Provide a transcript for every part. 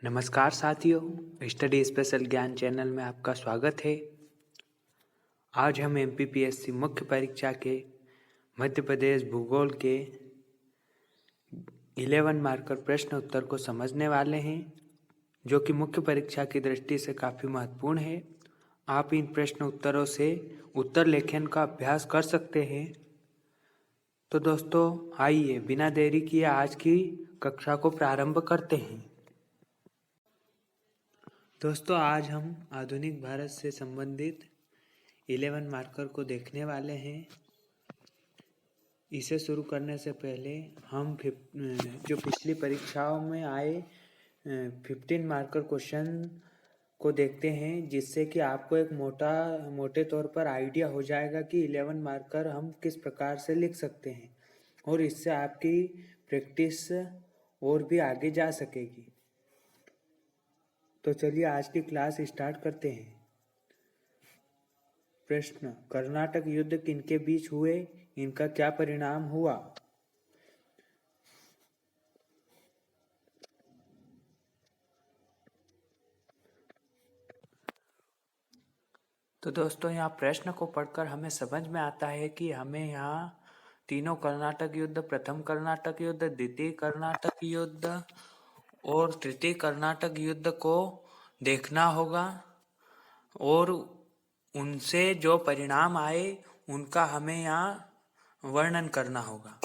नमस्कार साथियों, study special ज्ञान चैनल में आपका स्वागत है। आज हम एमपीपीएससी मुख्य परीक्षा के मध्य प्रदेश भूगोल के 11 मार्कर प्रश्न उत्तर को समझने वाले हैं, जो कि मुख्य परीक्षा की दृष्टि से काफ़ी महत्वपूर्ण है। आप इन प्रश्न उत्तरों से उत्तर लेखन का अभ्यास कर सकते हैं। तो दोस्तों, आइए बिना देरी किए आज की कक्षा को प्रारंभ करते हैं। दोस्तों, आज हम आधुनिक भारत से संबंधित 11 मार्कर को देखने वाले हैं। इसे शुरू करने से पहले हम जो पिछली परीक्षाओं में आए 15 मार्कर क्वेश्चन को देखते हैं, जिससे कि आपको एक मोटे तौर पर आइडिया हो जाएगा कि 11 मार्कर हम किस प्रकार से लिख सकते हैं और इससे आपकी प्रैक्टिस और भी आगे जा सकेगी। तो चलिए आज की क्लास स्टार्ट करते हैं। प्रश्न: कर्नाटक युद्ध किनके बीच हुए, इनका क्या परिणाम हुआ? तो दोस्तों, यहाँ प्रश्न को पढ़कर हमें समझ में आता है कि हमें यहाँ तीनों कर्नाटक युद्ध, प्रथम कर्नाटक युद्ध, द्वितीय कर्नाटक युद्ध और तृतीय कर्नाटक युद्ध को देखना होगा और उनसे जो परिणाम आए उनका हमें यहाँ वर्णन करना होगा।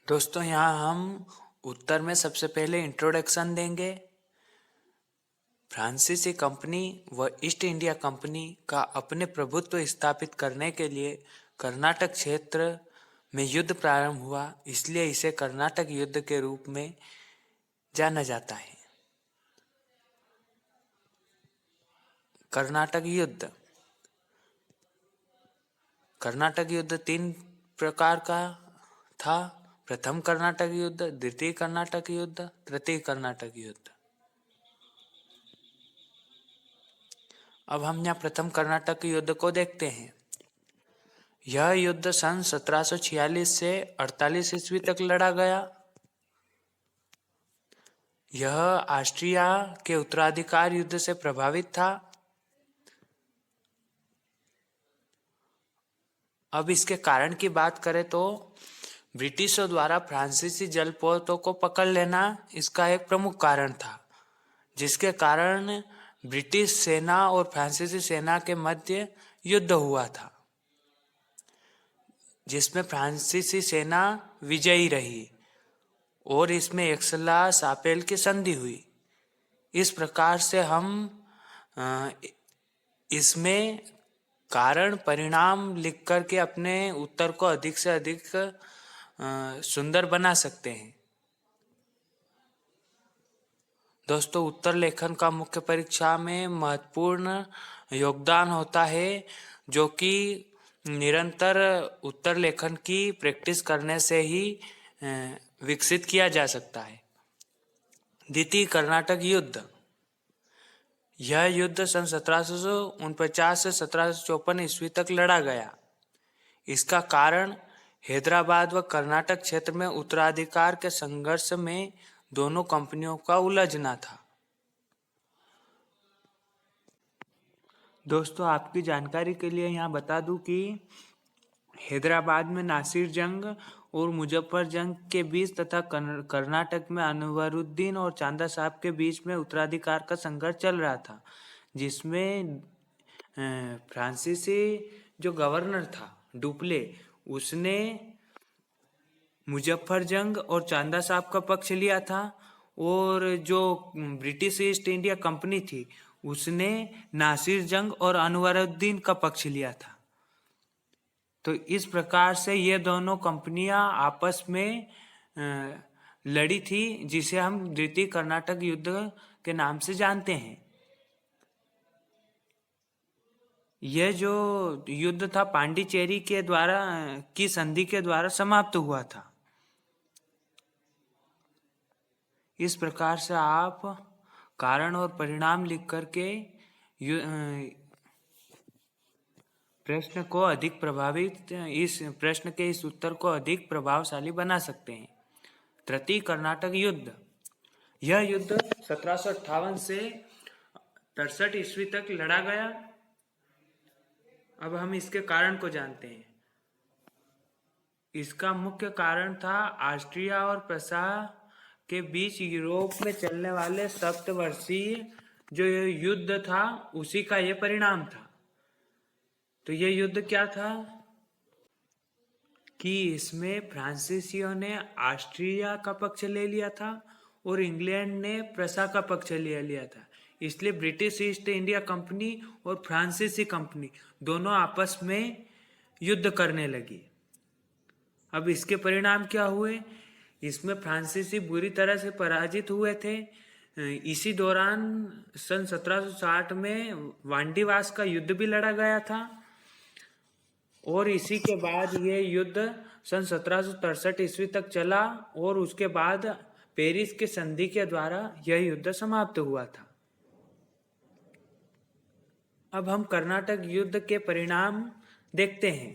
दोस्तों, यहाँ हम उत्तर में सबसे पहले इंट्रोडक्शन देंगे। फ्रांसीसी कंपनी व ईस्ट इंडिया कंपनी का अपने प्रभुत्व स्थापित करने के लिए कर्नाटक क्षेत्र में युद्ध प्रारंभ हुआ, इसलिए इसे कर्नाटक युद्ध के रूप में जाना जाता है। कर्नाटक युद्ध 3 प्रकार का था: प्रथम कर्नाटक युद्ध, द्वितीय कर्नाटक युद्ध, तृतीय कर्नाटक युद्ध। अब हम यहाँ प्रथम कर्नाटक युद्ध को देखते हैं। यह युद्ध सन 1746 से 48 ईस्वी तक लड़ा गया। यह ऑस्ट्रिया के उत्तराधिकार युद्ध से प्रभावित था। अब इसके कारण की बात करें तो ब्रिटिशों द्वारा फ्रांसीसी जलपोतों को पकड़ लेना इसका एक प्रमुख कारण था, जिसके कारण ब्रिटिश सेना और फ्रांसीसी सेना के मध्य युद्ध हुआ था, जिसमें फ्रांसीसी सेना विजयी रही और इसमें एक्सला-शापेल की संधि हुई। इस प्रकार से हम इसमें कारण परिणाम लिख करके अपने उत्तर को अधिक से अधिक सुंदर बना सकते हैं। दोस्तों, उत्तर लेखन का मुख्य परीक्षा में महत्वपूर्ण योगदान होता है, जो कि निरंतर उत्तर लेखन की प्रैक्टिस करने से ही विकसित किया जा सकता है। द्वितीय कर्नाटक युद्ध: यह युद्ध सन 1749 से 1754 ईस्वी तक लड़ा गया। इसका कारण हैदराबाद व कर्नाटक क्षेत्र में उत्तराधिकार के संघर्ष में दोनों कंपनियों का उलझना था। दोस्तों, आपकी जानकारी के लिए यहाँ बता दूं कि हैदराबाद में नासिर जंग और मुजफ्फर जंग के बीच तथा कर्नाटक में अनवरुद्दीन और चांदा साहब के बीच में उत्तराधिकार का संघर्ष चल रहा था, जिसमें फ्रांसीसी जो गवर्नर था डुप्ले, उसने मुजफ्फर जंग और चांदा साहब का पक्ष लिया था और जो ब्रिटिश ईस्ट इंडिया कंपनी थी उसने नासिर जंग और अनवरुद्दीन का पक्ष लिया था। तो इस प्रकार से ये दोनों कंपनियां आपस में लड़ी थी, जिसे हम द्वितीय कर्नाटक युद्ध के नाम से जानते हैं। यह जो युद्ध था पांडिचेरी के द्वारा की संधि के द्वारा समाप्त हुआ था। इस प्रकार से आप कारण और परिणाम लिख करके प्रश्न को अधिक प्रभावित इस प्रश्न के इस उत्तर को अधिक प्रभावशाली बना सकते हैं। तृतीय कर्नाटक युद्ध। यह युद्ध 1758 से 63 ईस्वी तक लड़ा गया। अब हम इसके कारण को जानते हैं। इसका मुख्य कारण था ऑस्ट्रिया और प्रसा के बीच यूरोप में चलने वाले सप्तवर्षीय जो युद्ध था, उसी का यह परिणाम था। तो यह युद्ध क्या था कि इसमें फ्रांसीसियों ने ऑस्ट्रिया का पक्ष ले लिया था और इंग्लैंड ने प्रसा का पक्ष ले लिया था। इसलिए ब्रिटिश ईस्ट इंडिया कंपनी और फ्रांसीसी कंपनी दोनों आपस में युद्ध करने लगी। अब इसके परिणाम क्या हुए? इसमें फ्रांसीसी बुरी तरह से पराजित हुए थे। इसी दौरान सन 1760 में वांडीवास का युद्ध भी लड़ा गया था और इसी के बाद ये युद्ध सन 1763 ईस्वी तक चला और उसके बाद पेरिस के संधि के द्वारा यह युद्ध समाप्त हुआ था। अब हम कर्नाटक युद्ध के परिणाम देखते हैं।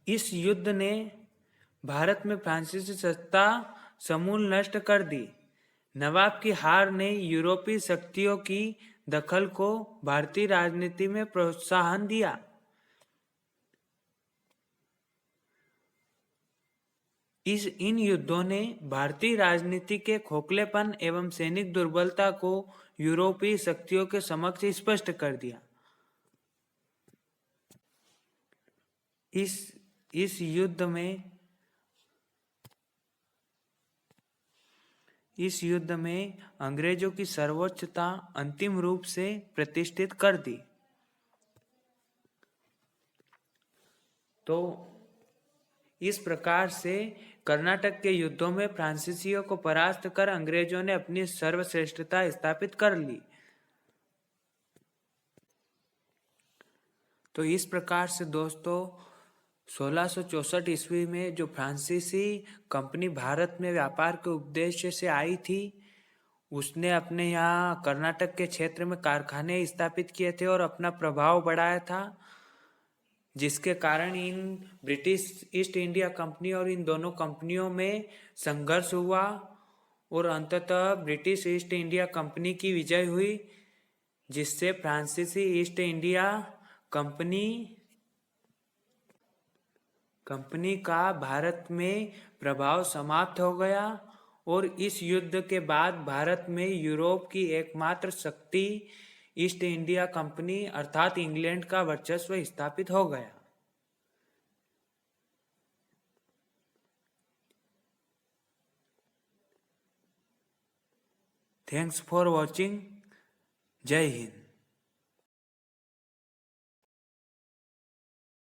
इस युद्ध ने भारत में फ्रांसीसी सत्ता समूल नष्ट कर दी। नवाब की हार ने यूरोपीय शक्तियों की दखल को भारतीय राजनीति में प्रोत्साहन दिया। इन युद्धों ने भारतीय राजनीति के खोखलेपन एवं सैनिक दुर्बलता को यूरोपीय शक्तियों के समक्ष स्पष्ट कर दिया। इस युद्ध में अंग्रेजों की सर्वोच्चता अंतिम रूप से प्रतिष्ठित कर दी। तो इस प्रकार से कर्नाटक के युद्धों में फ्रांसीसियों को परास्त कर अंग्रेजों ने अपनी सर्वश्रेष्ठता स्थापित कर ली। तो इस प्रकार से दोस्तों 1664 ईस्वी में जो फ्रांसीसी कंपनी भारत में व्यापार के उद्देश्य से आई थी, उसने अपने यहाँ कर्नाटक के क्षेत्र में कारखाने स्थापित किए थे और अपना प्रभाव बढ़ाया था, जिसके कारण in British east India company और इन दोनों कंपनियों में संघर्ष हुआ और अंततः ब्रिटिश ईस्ट इंडिया कंपनी की विजय हुई, जिससे फ्रांसीसी ईस्ट इंडिया कंपनी का भारत में प्रभाव समाप्त हो गया और इस युद्ध के बाद भारत में यूरोप की एकमात्र शक्ति ईस्ट इंडिया कंपनी अर्थात इंग्लैंड का वर्चस्व स्थापित हो गया। Thanks for watching. जय हिंद।